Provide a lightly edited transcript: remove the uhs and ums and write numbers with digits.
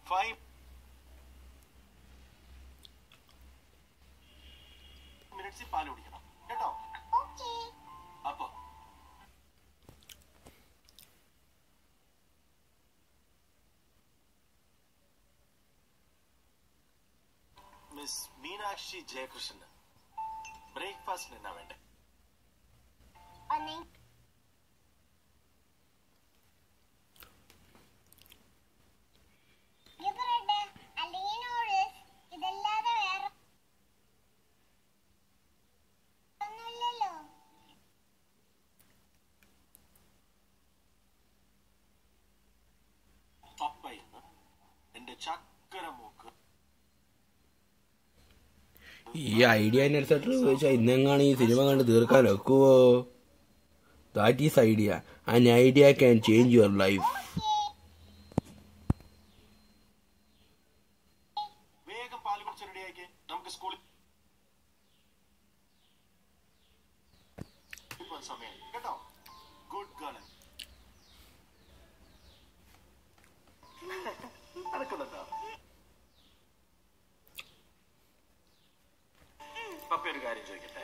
5 minutes പാല് കുടിക്കണം കേട്ടോ. അപ്പൊ മിസ് മീനാക്ഷി ജയകൃഷ്ണന് ബ്രേക്ക്ഫാസ്റ്റിന് എന്നാ വേണ്ടേ? പപ്പയെന്ന് എന്റെ ചക്കര മൂക്ക്. ഈ ഐഡിയ അനുസരിച്ച് ചോദിച്ചാൽ ഇന്നെങ്ങാണ് ഈ സിനിമ കണ്ട് തീർക്കാൻ വെക്കുവോ? That is idea. An idea can change your life. വേഗം പാല് കുടിച്ച് റെഡിയാക്കി നമുക്ക് സ്കൂളിൽ സമയം കേട്ടോ. Good girl. നടക്കുന്നുണ്ടോ? പപ്പ ഒരു കാര്യം ചോദിക്കട്ടെ.